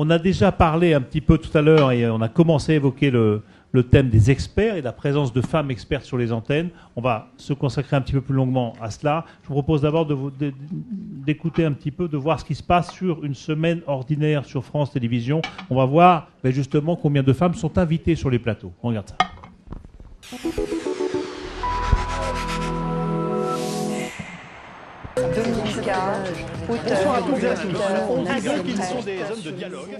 On a déjà parlé un petit peu tout à l'heure et on a commencé à évoquer le thème des experts et la présence de femmes expertes sur les antennes. On va se consacrer un petit peu plus longuement à cela. Je vous propose d'abord d'écouter un petit peu, de voir ce qui se passe sur une semaine ordinaire sur France Télévisions. On va voir justement combien de femmes sont invitées sur les plateaux. On regarde ça. Bonsoir à toutes et à tous. On dit bien qu'ils sont des hommes de dialogue.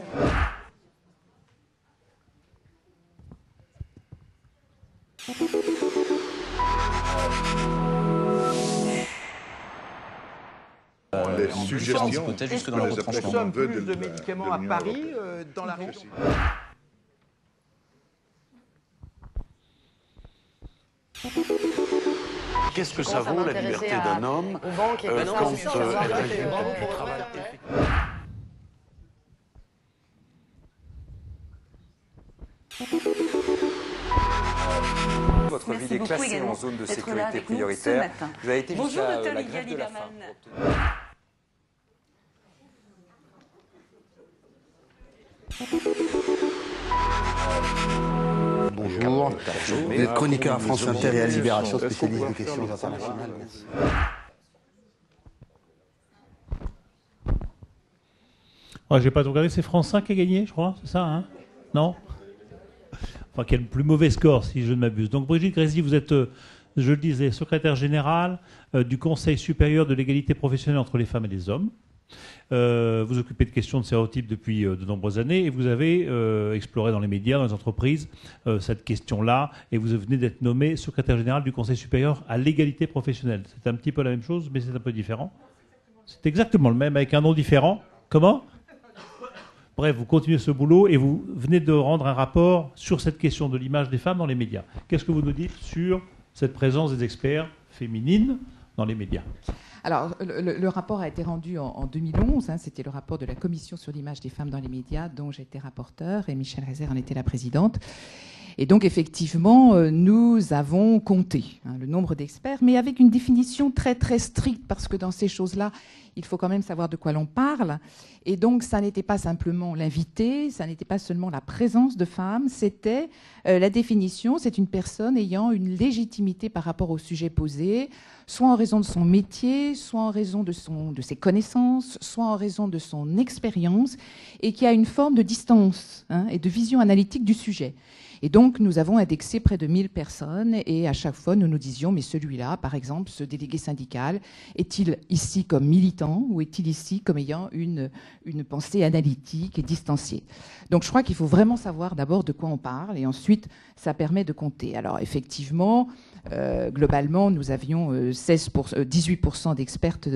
Les suggestions jusque dans le retranchement. Nous sommes plus de médicaments à Paris, dans la région. Qu'est-ce que ça vaut, la liberté d'un homme, quand elle résulte du travail? Votre ville est classée en zone de sécurité prioritaire. Vous avez été jusqu'à la grève de la faim. Bonjour. Vous êtes chroniqueur à France Inter et à Libération, spécialiste des questions internationales. Merci. Je n'ai pas tout regardé, c'est France 5 qui a gagné, je crois, c'est ça, hein? Non? Enfin, quel plus mauvais score, si je ne m'abuse. Donc, Brigitte Grésy, vous êtes, je le disais, secrétaire générale du Conseil supérieur de l'égalité professionnelle entre les femmes et les hommes. Vous occupez de questions de stéréotypes depuis de nombreuses années et vous avez exploré dans les médias, dans les entreprises, cette question-là. Et vous venez d'être nommé secrétaire général du Conseil supérieur à l'égalité professionnelle. C'est un petit peu la même chose, mais c'est un peu différent. C'est exactement le même, avec un nom différent. Comment ? Bref, vous continuez ce boulot et vous venez de rendre un rapport sur cette question de l'image des femmes dans les médias. Qu'est-ce que vous nous dites sur cette présence des experts féminines dans les médias ? Alors, le rapport a été rendu en 2011. C'était le rapport de la Commission sur l'image des femmes dans les médias, dont j'étais rapporteure et Michèle Rezer en était la présidente. Et donc, effectivement, nous avons compté le nombre d'experts, mais avec une définition très, très stricte, parce que dans ces choses-là, il faut quand même savoir de quoi l'on parle. Et donc, ça n'était pas simplement l'invité, ça n'était pas seulement la présence de femmes, c'était la définition, c'est une personne ayant une légitimité par rapport au sujet posé, soit en raison de son métier, soit en raison de ses connaissances, soit en raison de son expérience, et qui a une forme de distance et de vision analytique du sujet. Et donc, nous avons indexé près de 1000 personnes et à chaque fois, nous nous disions, mais celui-là, par exemple, ce délégué syndical, est-il ici comme militant ou est-il ici comme ayant une pensée analytique et distanciée? Donc, je crois qu'il faut vraiment savoir d'abord de quoi on parle et ensuite, ça permet de compter. Alors, effectivement, globalement, nous avions 18% d'expertes,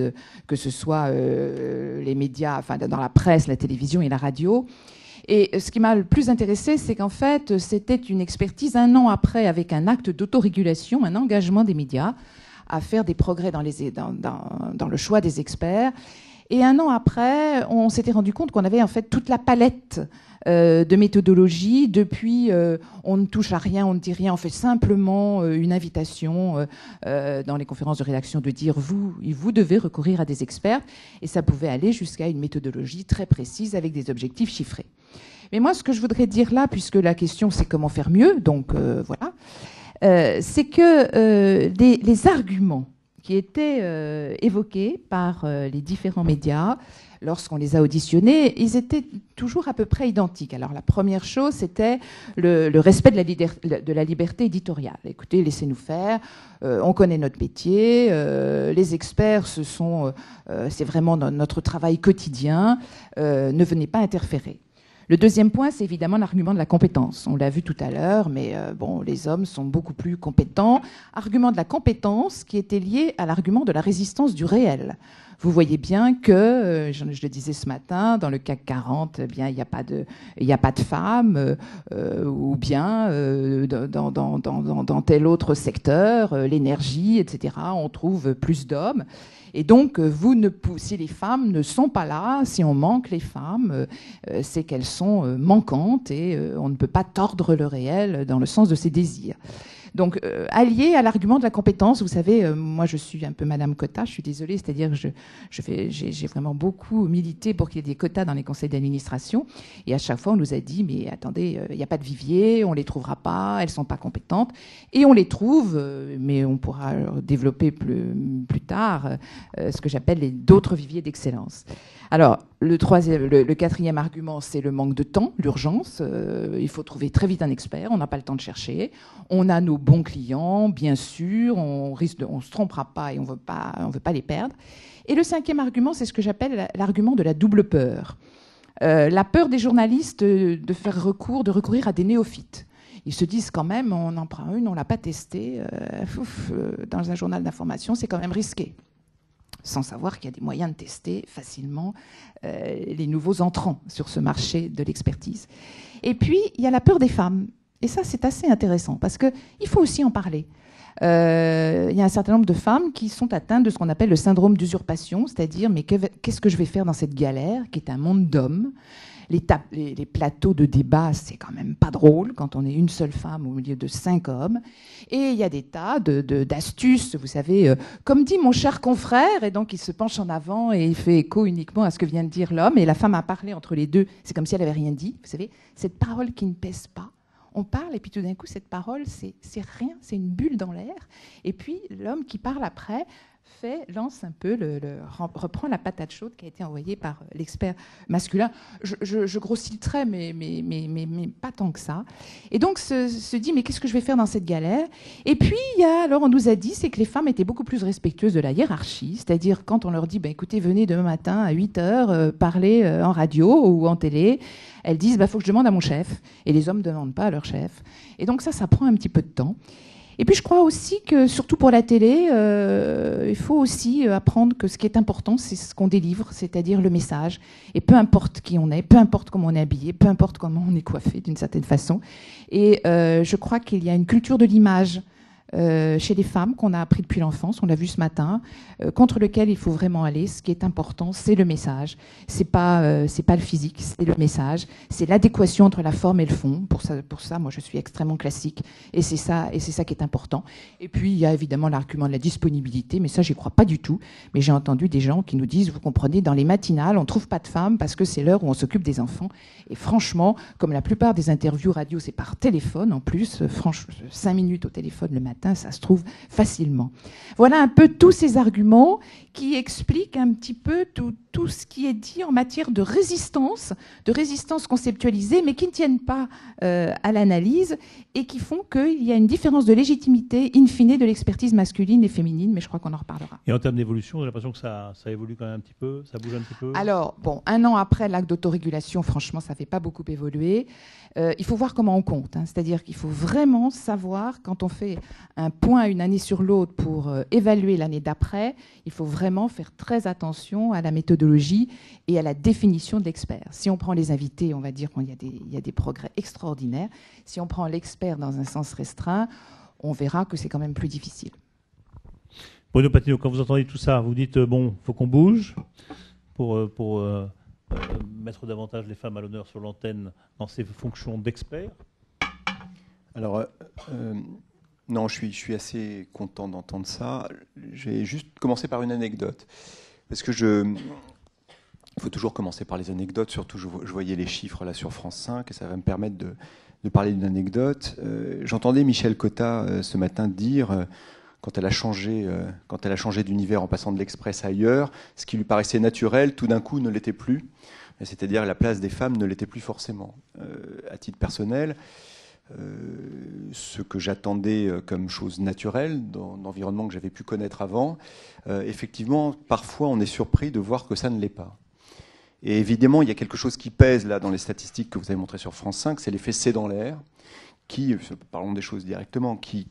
que ce soit les médias, enfin, dans la presse, la télévision et la radio. Et ce qui m'a le plus intéressé, c'est qu'en fait, c'était une expertise un an après, avec un acte d'autorégulation, un engagement des médias à faire des progrès dans le choix des experts. Et un an après, on s'était rendu compte qu'on avait en fait toute la palette de méthodologie. Depuis, on ne touche à rien, on ne dit rien, on fait simplement une invitation dans les conférences de rédaction de dire vous devez recourir à des experts. Et ça pouvait aller jusqu'à une méthodologie très précise avec des objectifs chiffrés. Mais moi, ce que je voudrais dire là, puisque la question c'est comment faire mieux, donc voilà, c'est que les arguments qui étaient évoqués par les différents médias, lorsqu'on les a auditionnés, ils étaient toujours à peu près identiques. Alors la première chose, c'était le respect de la liberté éditoriale. Écoutez, laissez-nous faire, on connaît notre métier, les experts, c'est vraiment notre travail quotidien, ne venez pas interférer. Le deuxième point, c'est évidemment l'argument de la compétence. On l'a vu tout à l'heure, mais les hommes sont beaucoup plus compétents. Argument de la compétence qui était lié à l'argument de la résistance du réel. Vous voyez bien que, je le disais ce matin, dans le CAC 40, il n'y a pas de femmes, ou bien dans tel autre secteur, l'énergie, etc., on trouve plus d'hommes. Et donc, si les femmes ne sont pas là, si on manque les femmes, c'est qu'elles sont manquantes et on ne peut pas tordre le réel dans le sens de ses désirs. Donc, allié à l'argument de la compétence, vous savez, moi je suis un peu Madame Quota, je suis désolée, c'est-à-dire que j'ai vraiment beaucoup milité pour qu'il y ait des quotas dans les conseils d'administration. Et à chaque fois, on nous a dit, mais attendez, il n'y a pas de vivier, on les trouvera pas, elles sont pas compétentes. Et on les trouve, mais on pourra développer plus tard ce que j'appelle d'autres viviers d'excellence. Alors, le quatrième argument, c'est le manque de temps, l'urgence. Il faut trouver très vite un expert, on n'a pas le temps de chercher. On a nos bons clients, bien sûr, on se trompera pas et on veut pas les perdre. Et le cinquième argument, c'est ce que j'appelle l'argument de la double peur. La peur des journalistes de recourir à des néophytes. Ils se disent quand même, on en prend une, on l'a pas testée, dans un journal d'information, c'est quand même risqué. Sans savoir qu'il y a des moyens de tester facilement les nouveaux entrants sur ce marché de l'expertise. Et puis, il y a la peur des femmes. Et ça, c'est assez intéressant, parce qu'il faut aussi en parler. Il y a un certain nombre de femmes qui sont atteintes de ce qu'on appelle le syndrome d'usurpation, c'est-à-dire, mais qu'est-ce que je vais faire dans cette galère, qui est un monde d'hommes ? Les plateaux de débat, c'est quand même pas drôle quand on est une seule femme au milieu de 5 hommes. Et il y a des tas d'astuces, vous savez, comme dit mon cher confrère, et donc il se penche en avant et il fait écho uniquement à ce que vient de dire l'homme, et la femme a parlé entre les deux, c'est comme si elle n'avait rien dit, vous savez, cette parole qui ne pèse pas. On parle et puis tout d'un coup, cette parole, c'est rien, c'est une bulle dans l'air. Et puis l'homme qui parle après lance un peu, reprend la patate chaude qui a été envoyée par l'expert masculin. Je grossis le trait, mais pas tant que ça. Et donc se dit, mais qu'est-ce que je vais faire dans cette galère ? Et puis, alors on nous a dit, c'est que les femmes étaient beaucoup plus respectueuses de la hiérarchie, c'est-à-dire quand on leur dit, écoutez, venez demain matin à 8h parler en radio ou en télé, elles disent, faut que je demande à mon chef. Et les hommes ne demandent pas à leur chef. Et donc ça prend un petit peu de temps. Et puis je crois aussi que, surtout pour la télé, il faut aussi apprendre que ce qui est important, c'est ce qu'on délivre, c'est-à-dire le message. Et peu importe qui on est, peu importe comment on est habillé, peu importe comment on est coiffé d'une certaine façon. Et je crois qu'il y a une culture de l'image chez les femmes qu'on a appris depuis l'enfance, on l'a vu ce matin, contre lequel il faut vraiment aller. Ce qui est important, c'est le message. C'est pas le physique, c'est le message. C'est l'adéquation entre la forme et le fond. Pour ça, moi, je suis extrêmement classique. Et c'est ça qui est important. Et puis, il y a évidemment l'argument de la disponibilité, mais ça, j'y crois pas du tout. Mais j'ai entendu des gens qui nous disent, vous comprenez, dans les matinales, on trouve pas de femmes parce que c'est l'heure où on s'occupe des enfants. Et franchement, comme la plupart des interviews radio, c'est par téléphone en plus, 5 minutes au téléphone le matin, ça se trouve facilement. Voilà un peu tous ces arguments qui expliquent un petit peu tout ce qui est dit en matière de résistance conceptualisée, mais qui ne tiennent pas à l'analyse et qui font qu'il y a une différence de légitimité in fine de l'expertise masculine et féminine, mais je crois qu'on en reparlera. Et en termes d'évolution, j'ai l'impression que ça évolue quand même un petit peu, ça bouge un petit peu. Alors, 1 an après l'acte d'autorégulation, franchement, ça ne fait pas beaucoup évoluer. Il faut voir comment on compte, c'est-à-dire qu'il faut vraiment savoir, quand on fait un point une année sur l'autre pour évaluer l'année d'après, il faut vraiment faire très attention à la méthodologie et à la définition de l'expert. Si on prend les invités, on va dire qu'il y a des progrès extraordinaires. Si on prend l'expert dans un sens restreint, on verra que c'est quand même plus difficile. Bruno Patino, quand vous entendez tout ça, vous dites, faut qu'on bouge pour mettre davantage les femmes à l'honneur sur l'antenne dans ces fonctions d'experts. Alors, non, je suis assez content d'entendre ça. J'ai juste commencé par une anecdote. Parce que il faut toujours commencer par les anecdotes, surtout je voyais les chiffres là sur France 5, et ça va me permettre de parler d'une anecdote. J'entendais Michel Cotta ce matin dire, quand elle a changé d'univers en passant de l'Express à ailleurs, ce qui lui paraissait naturel, tout d'un coup ne l'était plus. C'est-à-dire la place des femmes ne l'était plus forcément. À titre personnel, ce que j'attendais comme chose naturelle dans l'environnement que j'avais pu connaître avant, effectivement, parfois on est surpris de voir que ça ne l'est pas. Et évidemment, il y a quelque chose qui pèse là dans les statistiques que vous avez montrées sur France 5, c'est l'effet C dans l'air, qui, parlons des choses directement, qui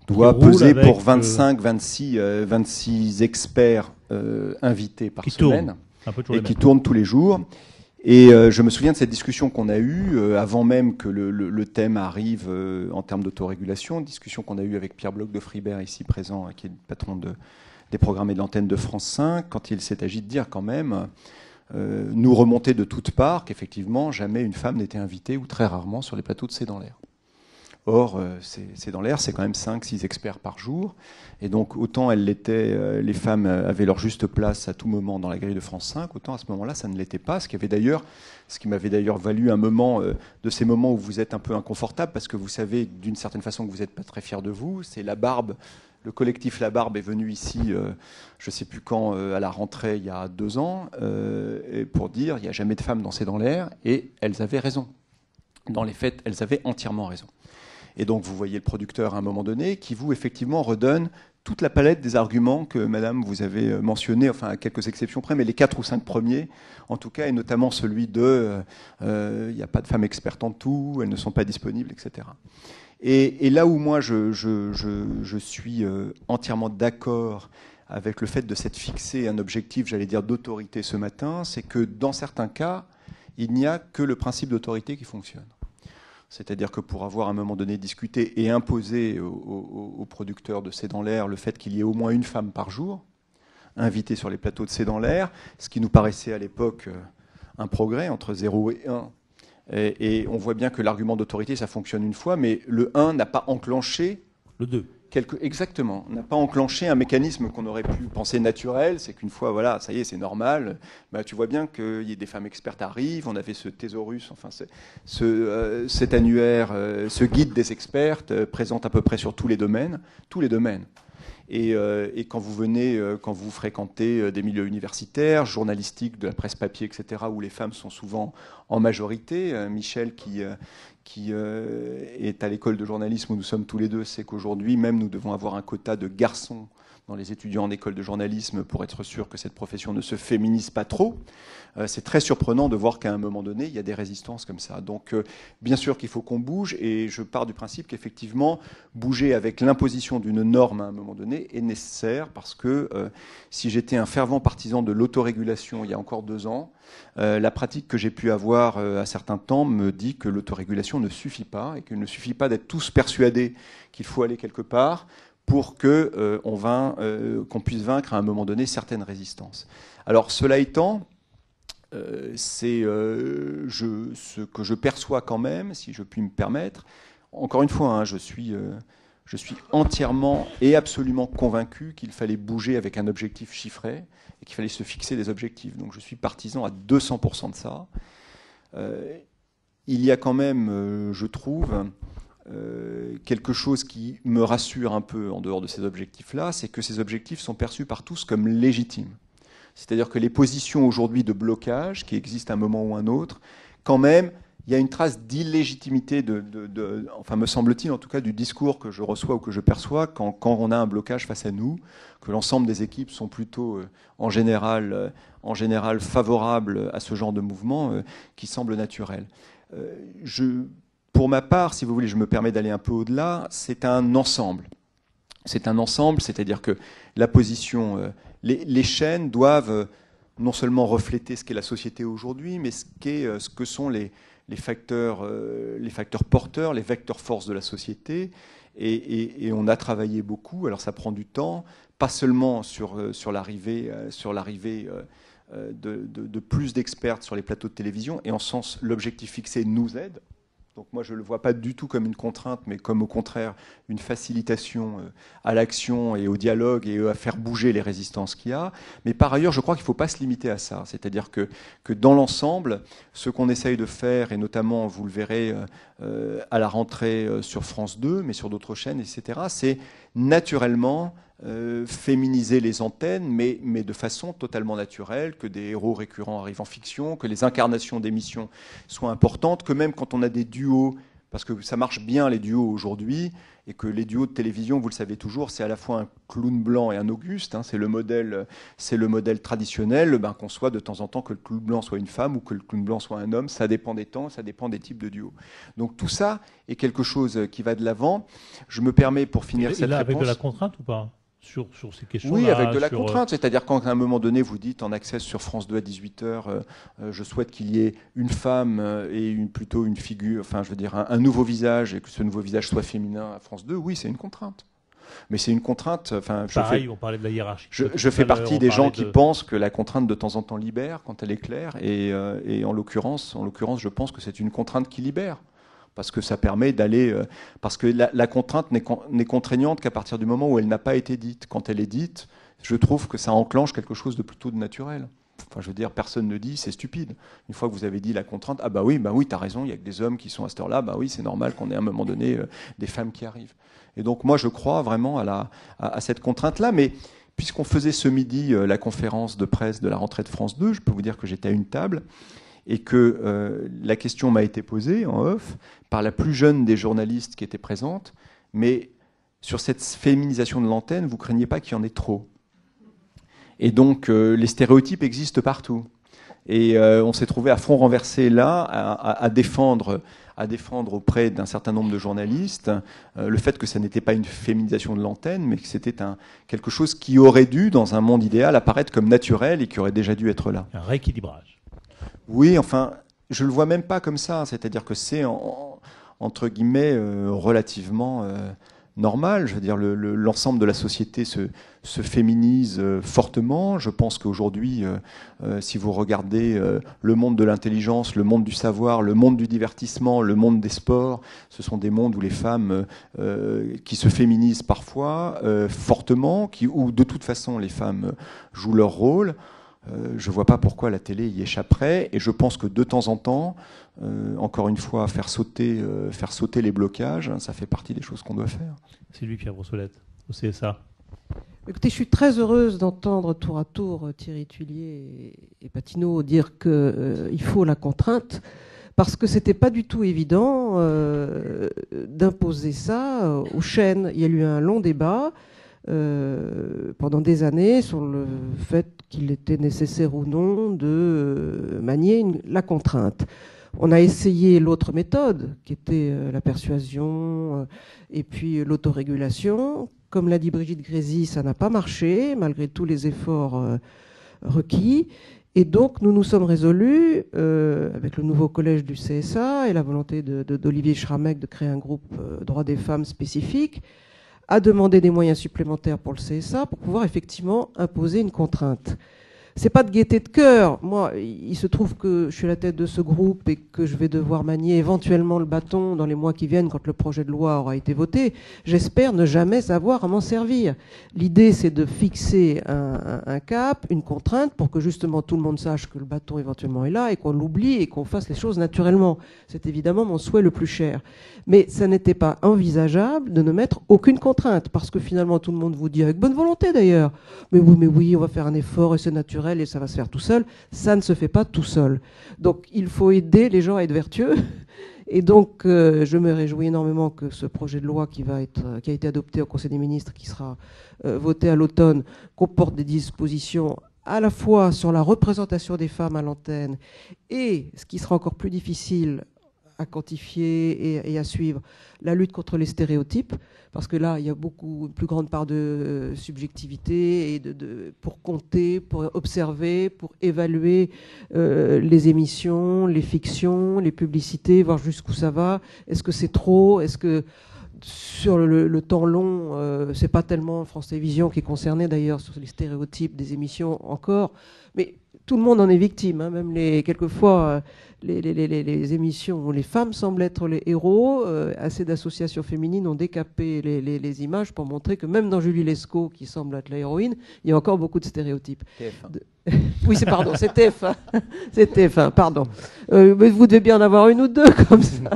doit peser pour 26 experts invités par semaine, et qui tournent tous les jours. Et je me souviens de cette discussion qu'on a eue avant même que le thème arrive en termes d'autorégulation, discussion qu'on a eue avec Pierre Bloch de Fribert, ici présent, qui est le patron des programmes et de l'antenne de France 5, quand il s'est agi de dire quand même, nous remonter de toutes parts, qu'effectivement jamais une femme n'était invitée, ou très rarement, sur les plateaux de C'est dans l'air. Or, c'est dans l'air, c'est quand même 5-6 experts par jour. Et donc, autant les femmes avaient leur juste place à tout moment dans la grille de France 5, autant à ce moment-là, ça ne l'était pas. Ce qui m'avait d'ailleurs valu un moment, de ces moments où vous êtes un peu inconfortable, parce que vous savez d'une certaine façon que vous n'êtes pas très fier de vous. C'est La Barbe. Le collectif La Barbe est venu ici, je ne sais plus quand, à la rentrée, il y a 2 ans, pour dire il n'y a jamais de femmes dans C'est dans l'air, et elles avaient raison. Dans les faits, elles avaient entièrement raison. Et donc, vous voyez le producteur à un moment donné qui vous, effectivement, redonne toute la palette des arguments que, madame, vous avez mentionnés, enfin, à quelques exceptions près, mais les 4 ou 5 premiers, en tout cas, et notamment celui de il n'y a pas de femmes expertes en tout, elles ne sont pas disponibles, etc. Et là où moi, je suis entièrement d'accord avec le fait de s'être fixé un objectif, j'allais dire, d'autorité ce matin, c'est que dans certains cas, il n'y a que le principe d'autorité qui fonctionne. C'est-à-dire que pour avoir à un moment donné discuté et imposé aux producteurs de C'est dans l'air le fait qu'il y ait au moins une femme par jour, invitée sur les plateaux de C'est dans l'air, ce qui nous paraissait à l'époque un progrès entre 0 et 1. Et on voit bien que l'argument d'autorité, ça fonctionne une fois, mais le 1 n'a pas enclenché le 2. Exactement, n'a pas enclenché un mécanisme qu'on aurait pu penser naturel, c'est qu'une fois, voilà, ça y est, c'est normal, bah, tu vois bien qu'il y a des femmes expertes arrivent, on avait ce thésaurus, enfin cet annuaire, ce guide des expertes présente à peu près sur tous les domaines. Et quand vous venez, quand vous fréquentez des milieux universitaires, journalistiques, de la presse papier, etc., où les femmes sont souvent en majorité, Michel qui est à l'école de journalisme où nous sommes tous les deux, c'est qu'aujourd'hui même nous devons avoir un quota de garçons dans les étudiants en école de journalisme pour être sûr que cette profession ne se féminise pas trop. C'est très surprenant de voir qu'à un moment donné, il y a des résistances comme ça. Donc, bien sûr qu'il faut qu'on bouge, et je pars du principe qu'effectivement, bouger avec l'imposition d'une norme à un moment donné est nécessaire, parce que si j'étais un fervent partisan de l'autorégulation il y a encore 2 ans, la pratique que j'ai pu avoir à certains temps me dit que l'autorégulation ne suffit pas, et qu'il ne suffit pas d'être tous persuadés qu'il faut aller quelque part pour qu'on puisse vaincre à un moment donné certaines résistances. Alors, cela étant, c'est ce que je perçois quand même, si je puis me permettre. Encore une fois, hein, je suis entièrement et absolument convaincu qu'il fallait bouger avec un objectif chiffré et qu'il fallait se fixer des objectifs. Donc je suis partisan à 200% de ça. Il y a quand même, je trouve, quelque chose qui me rassure un peu en dehors de ces objectifs-là, c'est que ces objectifs sont perçus par tous comme légitimes. C'est-à-dire que les positions aujourd'hui de blocage, qui existent à un moment ou un autre, quand même, il y a une trace d'illégitimité, enfin me semble-t-il en tout cas, du discours que je reçois ou que je perçois quand on a un blocage face à nous, que l'ensemble des équipes sont plutôt en général favorables à ce genre de mouvement qui semble naturel. Pour ma part, si vous voulez, je me permets d'aller un peu au-delà, c'est un ensemble. C'est un ensemble, c'est-à-dire que la position, les chaînes doivent non seulement refléter ce qu'est la société aujourd'hui, mais ce que sont les facteurs porteurs, les vecteurs forces de la société. Et on a travaillé beaucoup, alors ça prend du temps, pas seulement sur l'arrivée de plus d'experts sur les plateaux de télévision, et en ce sens, l'objectif fixé nous aide. Donc moi, je ne le vois pas du tout comme une contrainte, mais comme au contraire une facilitation à l'action et au dialogue et à faire bouger les résistances qu'il y a. Mais par ailleurs, je crois qu'il ne faut pas se limiter à ça. C'est-à-dire que dans l'ensemble, ce qu'on essaye de faire, et notamment, vous le verrez à la rentrée sur France 2, mais sur d'autres chaînes, etc., c'est naturellement féminiser les antennes, mais de façon totalement naturelle, que des héros récurrents arrivent en fiction, que les incarnations d'émissions soient importantes, que même quand on a des duos, parce que ça marche bien les duos aujourd'hui, et que les duos de télévision, vous le savez toujours, c'est à la fois un clown blanc et un Auguste, hein, c'est le modèle traditionnel, qu'on soit de temps en temps que le clown blanc soit une femme ou que le clown blanc soit un homme, ça dépend des temps, ça dépend des types de duos. Donc tout ça est quelque chose qui va de l'avant. Je me permets pour finir cette réponse... avec de la contrainte ou pas sur ces questions-là? Oui, avec de la contrainte. C'est-à-dire quand à un moment donné, vous dites en accès sur France 2 à 18h, je souhaite qu'il y ait une femme et plutôt une figure, enfin je veux dire un nouveau visage, et que ce nouveau visage soit féminin à France 2, oui, c'est une contrainte. Mais c'est une contrainte... Pareil, on parlait de la hiérarchie. Je fais partie des gens qui pensent que la contrainte de temps en temps libère quand elle est claire, et en l'occurrence, je pense que c'est une contrainte qui libère. parce que ça permet d'aller... parce que la contrainte n'est contraignante qu'à partir du moment où elle n'a pas été dite. Quand elle est dite, je trouve que ça enclenche quelque chose de plutôt de naturel. Enfin, je veux dire, personne ne dit c'est stupide. Une fois que vous avez dit la contrainte, ah bah oui, t'as raison, il y a que des hommes qui sont à cette heure-là, bah oui, c'est normal qu'on ait à un moment donné des femmes qui arrivent. Et donc moi, je crois vraiment à cette contrainte-là, mais puisqu'on faisait ce midi la conférence de presse de la rentrée de France 2, je peux vous dire que j'étais à une table et que la question m'a été posée en off par la plus jeune des journalistes qui étaient présentes, mais sur cette féminisation de l'antenne, vous craignez pas qu'il y en ait trop. Et donc les stéréotypes existent partout. Et on s'est trouvé à front renversé là, à défendre auprès d'un certain nombre de journalistes le fait que ça n'était pas une féminisation de l'antenne, mais que c'était quelque chose qui aurait dû, dans un monde idéal, apparaître comme naturel et qui aurait déjà dû être là. Un rééquilibrage. Oui, enfin, je le vois même pas comme ça. C'est-à-dire que c'est, entre guillemets, relativement normal. Je veux dire, l'ensemble de la société se féminise fortement. Je pense qu'aujourd'hui, si vous regardez le monde de l'intelligence, le monde du savoir, le monde du divertissement, le monde des sports, ce sont des mondes où les femmes qui se féminisent parfois fortement, où de toute façon les femmes jouent leur rôle. Je ne vois pas pourquoi la télé y échapperait, et je pense que de temps en temps, encore une fois, faire sauter les blocages, ça fait partie des choses qu'on doit faire. Sylvie Pierre-Brossolette, au CSA. Écoutez, je suis très heureuse d'entendre tour à tour Thierry Tuilier et Patinaud dire qu'il faut la contrainte, parce que c'était pas du tout évident d'imposer ça aux chaînes. Il y a eu un long débat pendant des années sur le fait qu'il était nécessaire ou non de manier la contrainte. On a essayé l'autre méthode, qui était la persuasion et puis l'autorégulation. Comme l'a dit Brigitte Grésy, ça n'a pas marché, malgré tous les efforts requis. Et donc, nous nous sommes résolus, avec le nouveau collège du CSA et la volonté d'Olivier Schrammeck de créer un groupe droits des femmes spécifique, à demander des moyens supplémentaires pour le CSA pour pouvoir effectivement imposer une contrainte. C'est pas de gaieté de cœur. Moi, il se trouve que je suis à la tête de ce groupe et que je vais devoir manier éventuellement le bâton dans les mois qui viennent quand le projet de loi aura été voté. J'espère ne jamais avoir à m'en servir. L'idée, c'est de fixer un cap, une contrainte pour que justement tout le monde sache que le bâton éventuellement est là et qu'on l'oublie et qu'on fasse les choses naturellement. C'est évidemment mon souhait le plus cher. Mais ça n'était pas envisageable de ne mettre aucune contrainte parce que finalement tout le monde vous dit, avec bonne volonté d'ailleurs, mais oui, on va faire un effort et c'est naturel et ça va se faire tout seul. Ça ne se fait pas tout seul. Donc il faut aider les gens à être vertueux. Et donc je me réjouis énormément que ce projet de loi qui a été adopté au Conseil des ministres, qui sera voté à l'automne, comporte des dispositions à la fois sur la représentation des femmes à l'antenne et, ce qui sera encore plus difficile à quantifier et à suivre, la lutte contre les stéréotypes, parce que là, il y a une plus grande part de subjectivité et pour compter, pour observer, pour évaluer les émissions, les fictions, les publicités, voir jusqu'où ça va. Est-ce que c'est trop ? Est-ce que sur le temps long, c'est pas tellement France Télévisions qui est concerné d'ailleurs sur les stéréotypes des émissions encore, mais tout le monde en est victime, hein, même quelquefois les émissions où les femmes semblent être les héros. Assez d'associations féminines ont décapé les images pour montrer que même dans Julie Lescaut, qui semble être l'héroïne, il y a encore beaucoup de stéréotypes. Oui, c'est TF1. C'est TF1, pardon. Mais vous devez bien en avoir une ou deux comme ça.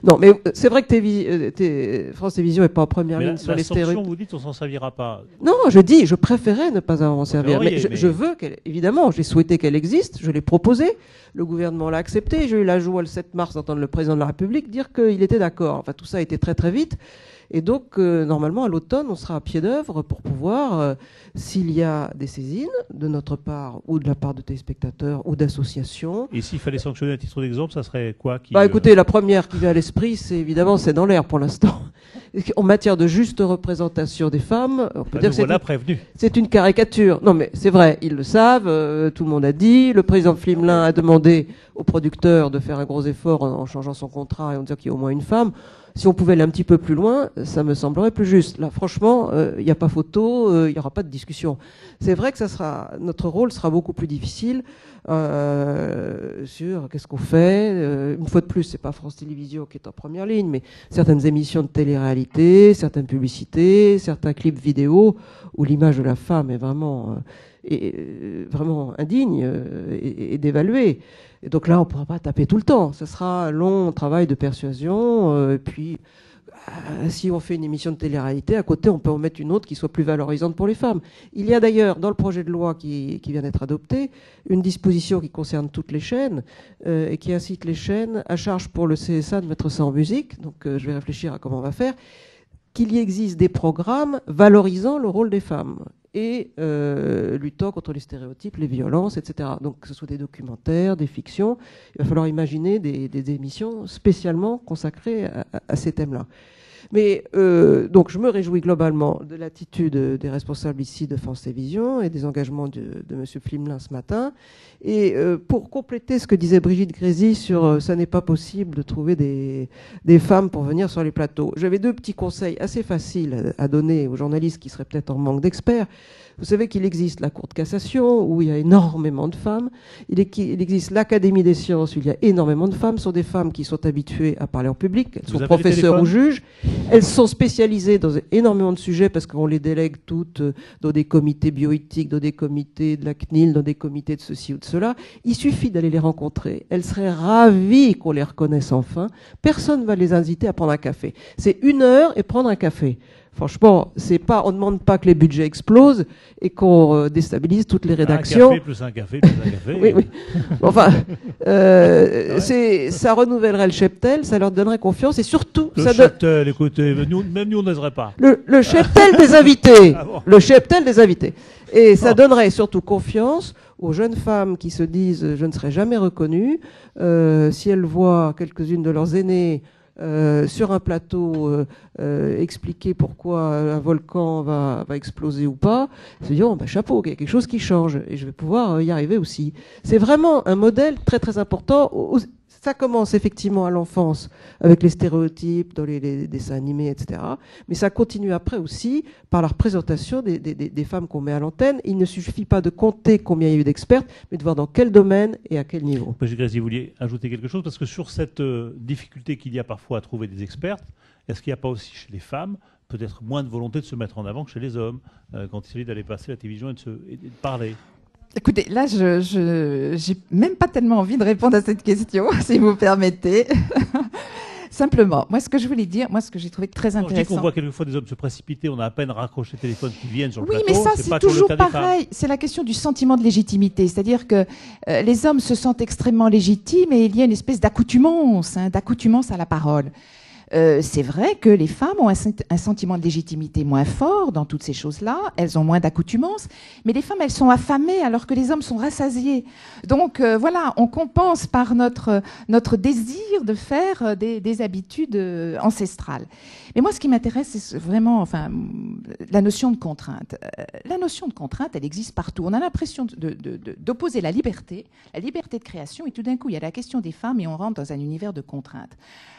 Non, mais c'est vrai que France Télévisions n'est pas en première ligne sur les stéréotypes. Vous dites on s'en servira pas. Non, je préférais ne pas en servir. Mais je veux évidemment, j'ai souhaité qu'elle existe, je l'ai proposée. Le gouvernement l'a accepté. J'ai eu la joie le 7 mars d'entendre le président de la République dire qu'il était d'accord. Enfin, tout ça a été très très vite. Et donc, normalement, à l'automne, on sera à pied d'œuvre pour pouvoir, s'il y a des saisines de notre part ou de la part de téléspectateurs ou d'associations. Et s'il fallait sanctionner à titre d'exemple, ça serait quoi écoutez, la première qui vient à l'esprit, c'est dans l'air pour l'instant. En matière de juste représentation des femmes, on peut dire que c'est une caricature. Non, mais c'est vrai, ils le savent, tout le monde a dit. Le président Flimelin a demandé aux producteurs de faire un gros effort en changeant son contrat et en disant qu'il y a au moins une femme. Si on pouvait aller un petit peu plus loin, ça me semblerait plus juste. Là, franchement, il n'y a pas photo, il n'y aura pas de discussion. C'est vrai que notre rôle sera beaucoup plus difficile sur qu'est-ce qu'on fait. Une fois de plus, c'est pas France Télévisions qui est en première ligne, mais certaines émissions de télé-réalité, certaines publicités, certains clips vidéo où l'image de la femme est vraiment indigne et dévaluée. Et donc là, on ne pourra pas taper tout le temps. Ce sera un long travail de persuasion. Et puis, si on fait une émission de télé-réalité, à côté, on peut en mettre une autre qui soit plus valorisante pour les femmes. Il y a d'ailleurs, dans le projet de loi qui vient d'être adopté, une disposition qui concerne toutes les chaînes et qui incite les chaînes à charge pour le CSA de mettre ça en musique. Donc, je vais réfléchir à comment on va faire. Qu'il y existe des programmes valorisant le rôle des femmes et luttant contre les stéréotypes, les violences, etc. Donc que ce soit des documentaires, des fictions, il va falloir imaginer des émissions spécialement consacrées à ces thèmes-là. Mais donc je me réjouis globalement de l'attitude des responsables ici de France Télévisions et des engagements de M. Flimelin ce matin. Et pour compléter ce que disait Brigitte Grésy sur ça n'est pas possible de trouver des femmes pour venir sur les plateaux, j'avais 2 petits conseils assez faciles à donner aux journalistes qui seraient peut-être en manque d'experts. Vous savez qu'il existe la Cour de cassation où il y a énormément de femmes. Il existe l'Académie des sciences où il y a énormément de femmes. Ce sont des femmes qui sont habituées à parler en public. Elles sont professeurs ou juges. Elles sont spécialisées dans énormément de sujets parce qu'on les délègue toutes dans des comités bioéthiques, dans des comités de la CNIL, dans des comités de ceci ou de cela. Il suffit d'aller les rencontrer. Elles seraient ravies qu'on les reconnaisse enfin. Personne ne va les inviter à prendre un café. C'est 1 heure et prendre un café. Franchement, on ne demande pas que les budgets explosent et qu'on déstabilise toutes les rédactions. Un café plus un café plus un café. Oui, oui. Enfin, ça renouvellerait le cheptel, ça leur donnerait confiance et surtout... Le cheptel, écoutez, même nous on n'oserait pas. Le cheptel des invités. Ah bon. Le cheptel des invités. Et ça donnerait surtout confiance aux jeunes femmes qui se disent « je ne serai jamais reconnue ». Si elles voient quelques-unes de leurs aînées sur un plateau expliquer pourquoi un volcan va exploser ou pas, se dire oh, bah, chapeau, il y a quelque chose qui change et je vais pouvoir y arriver aussi. C'est vraiment un modèle très très important. Ça commence effectivement à l'enfance avec les stéréotypes dans les dessins animés, etc. Mais ça continue après aussi par la représentation des femmes qu'on met à l'antenne. Il ne suffit pas de compter combien il y a eu d'expertes, mais de voir dans quel domaine et à quel niveau. Brigitte Grésy, vous vouliez ajouter quelque chose? Parce que sur cette difficulté qu'il y a parfois à trouver des expertes, est-ce qu'il n'y a pas aussi chez les femmes peut-être moins de volonté de se mettre en avant que chez les hommes quand il s'agit d'aller passer à la télévision et de parler? Écoutez, là, je n'ai même pas tellement envie de répondre à cette question, si vous permettez. Simplement, moi, ce que je voulais dire, ce que j'ai trouvé très intéressant... Je dis qu'on voit quelquefois des hommes se précipiter, on a à peine raccroché le téléphone qui viennent sur le plateau. Oui, mais ça, c'est toujours pareil. C'est la question du sentiment de légitimité. C'est-à-dire que les hommes se sentent extrêmement légitimes et il y a une espèce d'accoutumance à la parole. C'est vrai que les femmes ont un sentiment de légitimité moins fort dans toutes ces choses-là. Elles ont moins d'accoutumance. Mais les femmes, elles sont affamées alors que les hommes sont rassasiés. Donc voilà, on compense par notre désir de faire des habitudes ancestrales. Mais moi, ce qui m'intéresse, c'est vraiment la notion de contrainte. La notion de contrainte, elle existe partout. On a l'impression d'opposer la liberté de création, et tout d'un coup, il y a la question des femmes et on rentre dans un univers de contraintes.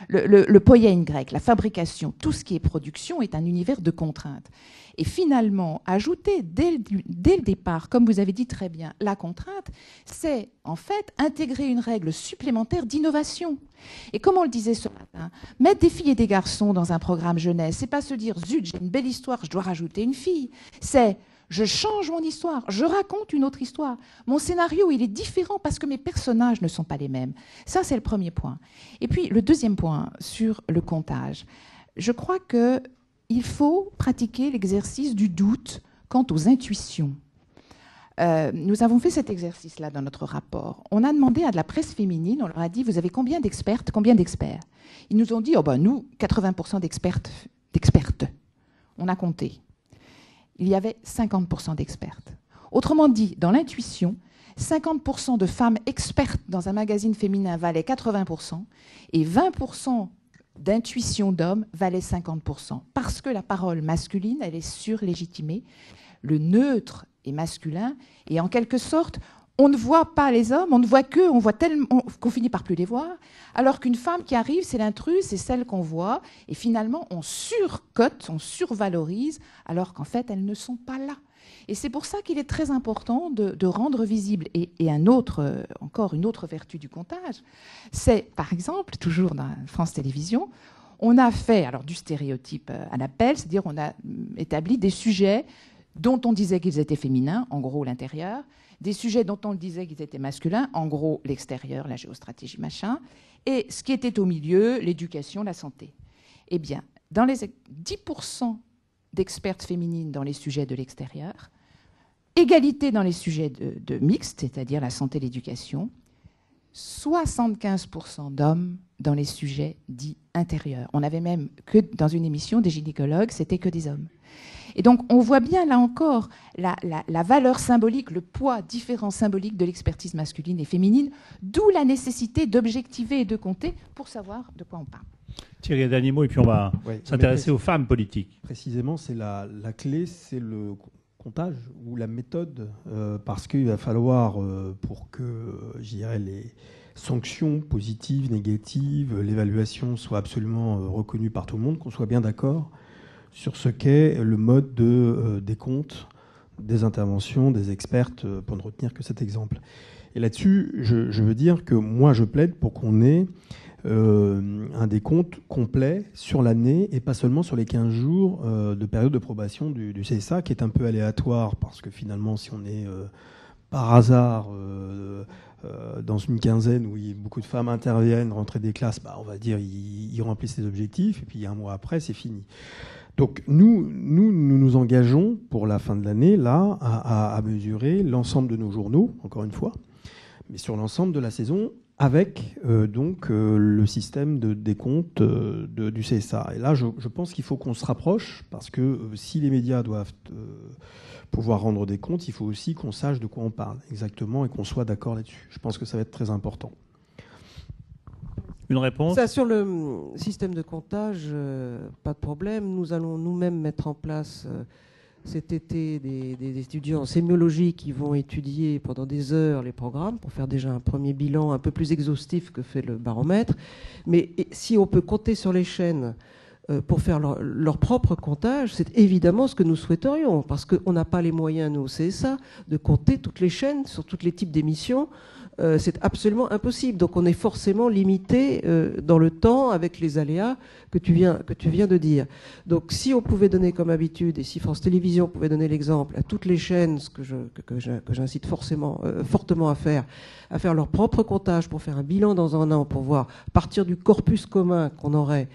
Le poiein grec, la fabrication, tout ce qui est production est un univers de contraintes. Et finalement, ajouter dès le départ, comme vous avez dit très bien, la contrainte, c'est en fait intégrer une règle supplémentaire d'innovation. Et comme on le disait ce matin, mettre des filles et des garçons dans un programme jeunesse, c'est pas se dire « zut, j'ai une belle histoire, je dois rajouter une fille ». C'est « je change mon histoire, je raconte une autre histoire. Mon scénario, il est différent parce que mes personnages ne sont pas les mêmes ». Ça, c'est le premier point. Et puis, le deuxième point sur le comptage. Je crois qu'il faut pratiquer l'exercice du doute quant aux intuitions. Nous avons fait cet exercice-là dans notre rapport. On a demandé à de la presse féminine, on leur a dit, vous avez combien d'expertes, combien d'experts? Ils nous ont dit, nous, 80% d'expertes. On a compté. Il y avait 50% d'expertes. Autrement dit, dans l'intuition, 50% de femmes expertes dans un magazine féminin valaient 80% et 20% d'intuition d'hommes valaient 50%. Parce que la parole masculine, elle est surlégitimée. Le neutre est masculin et en quelque sorte, on ne voit pas les hommes, on voit tellement qu'on finit par plus les voir, alors qu'une femme qui arrive, c'est l'intruse, c'est celle qu'on voit, et finalement on surcote, on survalorise, alors qu'en fait elles ne sont pas là. Et c'est pour ça qu'il est très important de rendre visible. Et encore une autre vertu du comptage, c'est par exemple, toujours dans France Télévisions, on a fait alors du stéréotype à l'appel, c'est-à-dire on a établi des sujets dont on disait qu'ils étaient féminins, en gros l'intérieur, des sujets dont on disait qu'ils étaient masculins, en gros l'extérieur, la géostratégie, machin, et ce qui était au milieu, l'éducation, la santé. Eh bien, dans les 10% d'expertes féminines dans les sujets de l'extérieur, égalité dans les sujets de mixte, c'est-à-dire la santé et l'éducation, 75% d'hommes dans les sujets dits intérieurs. On avait même que dans une émission des gynécologues, c'était que des hommes. Et donc, on voit bien, là encore, la valeur symbolique, le poids différent symbolique de l'expertise masculine et féminine, d'où la nécessité d'objectiver et de compter pour savoir de quoi on parle. Thierry, un dernier mot, et puis on va s'intéresser aux femmes politiques. Précisément, c'est la clé, c'est le comptage ou la méthode, parce qu'il va falloir, pour que, je dirais, les sanctions positives, négatives, l'évaluation soit absolument reconnue par tout le monde, qu'on soit bien d'accord sur ce qu'est le mode de décompte des interventions des expertes, pour ne retenir que cet exemple. Et là-dessus, je veux dire que moi, je plaide pour qu'on ait un décompte complet sur l'année et pas seulement sur les 15 jours de période de probation du CSA, qui est un peu aléatoire, parce que finalement, si on est par hasard dans une quinzaine où beaucoup de femmes interviennent, rentrées des classes, on va dire ils remplissent les objectifs, et puis un mois après, c'est fini. Donc nous engageons pour la fin de l'année là à mesurer l'ensemble de nos journaux, encore une fois, mais sur l'ensemble de la saison, avec le système de décompte du CSA. Et là, je pense qu'il faut qu'on se rapproche, parce que si les médias doivent pouvoir rendre des comptes, il faut aussi qu'on sache de quoi on parle exactement et qu'on soit d'accord là-dessus. Je pense que ça va être très important. Une réponse ? Ça, sur le système de comptage, pas de problème. Nous allons nous-mêmes mettre en place cet été des étudiants en sémiologie qui vont étudier pendant des heures les programmes pour faire déjà un premier bilan un peu plus exhaustif que fait le baromètre. Mais si on peut compter sur les chaînes pour faire leur propre comptage, c'est évidemment ce que nous souhaiterions, parce qu'on n'a pas les moyens, nous, au CSA, de compter toutes les chaînes sur tous les types d'émissions. C'est absolument impossible. Donc on est forcément limité dans le temps avec les aléas que tu viens de dire. Donc si on pouvait donner comme habitude, et si France Télévisions pouvait donner l'exemple à toutes les chaînes, ce que j'incite fortement à faire leur propre comptage pour faire un bilan dans un an, pour voir, à partir du corpus commun qu'on aurait,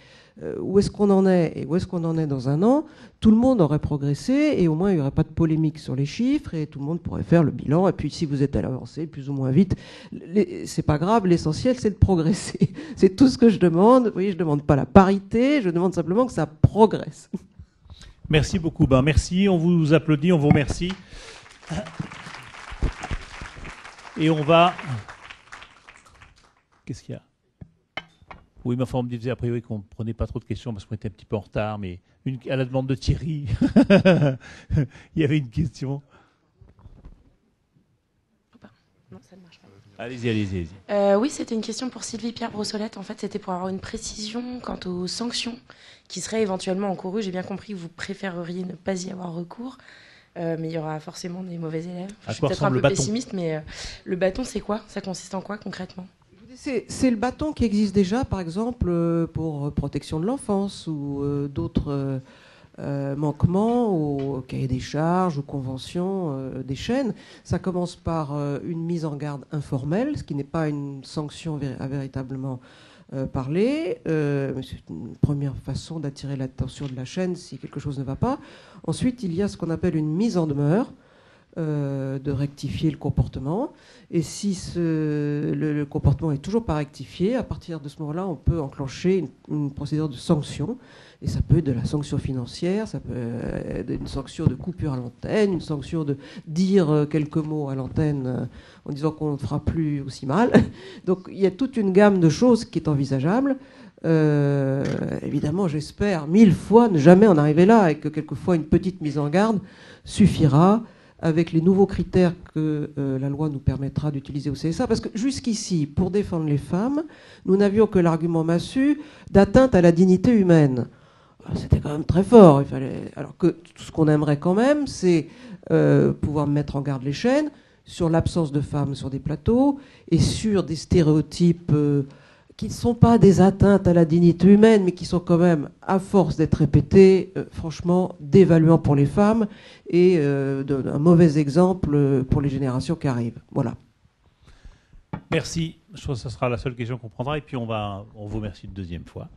où est-ce qu'on en est et où est-ce qu'on en est dans un an, tout le monde aurait progressé et au moins il n'y aurait pas de polémique sur les chiffres et tout le monde pourrait faire le bilan. Et puis si vous êtes à l'avancée plus ou moins vite, c'est pas grave, l'essentiel c'est de progresser. C'est tout ce que je demande. Vous voyez, je ne demande pas la parité, je demande simplement que ça progresse. Merci beaucoup. Merci, on vous applaudit, on vous remercie. Et on va... Qu'est-ce qu'il y a ? Oui, mais enfin, on me disait a priori qu'on ne prenait pas trop de questions parce qu'on était un petit peu en retard, mais à la demande de Thierry, il y avait une question. Non, ça ne marche pas. Allez-y. Oui, c'était une question pour Sylvie Pierre Brossolette. En fait, c'était pour avoir une précision quant aux sanctions qui seraient éventuellement encourues. J'ai bien compris que vous préféreriez ne pas y avoir recours, mais il y aura forcément des mauvais élèves. Je suis peut-être un peu pessimiste, mais le bâton, c'est quoi ? Ça consiste en quoi concrètement ? C'est le bâton qui existe déjà, par exemple, pour protection de l'enfance ou d'autres manquements au cahier des charges, aux conventions des chaînes. Ça commence par une mise en garde informelle, ce qui n'est pas une sanction à véritablement parler. C'est une première façon d'attirer l'attention de la chaîne si quelque chose ne va pas. Ensuite, il y a ce qu'on appelle une mise en demeure, de rectifier le comportement. Et si le comportement est toujours pas rectifié, à partir de ce moment-là, on peut enclencher une procédure de sanction. Et ça peut être de la sanction financière, ça peut être une sanction de coupure à l'antenne, une sanction de dire quelques mots à l'antenne en disant qu'on ne fera plus aussi mal. Donc il y a toute une gamme de choses qui est envisageable. Évidemment, j'espère 1000 fois ne jamais en arriver là et que quelquefois une petite mise en garde suffira avec les nouveaux critères que la loi nous permettra d'utiliser au CSA. Parce que jusqu'ici, pour défendre les femmes, nous n'avions que l'argument massu d'atteinte à la dignité humaine. C'était quand même très fort. Alors que tout ce qu'on aimerait quand même, c'est pouvoir mettre en garde les chaînes sur l'absence de femmes sur des plateaux et sur des stéréotypes qui ne sont pas des atteintes à la dignité humaine, mais qui sont quand même, à force d'être répétés, franchement, dévaluants pour les femmes et un mauvais exemple pour les générations qui arrivent. Voilà. Merci. Je pense que ce sera la seule question qu'on prendra et puis on vous remercie une deuxième fois.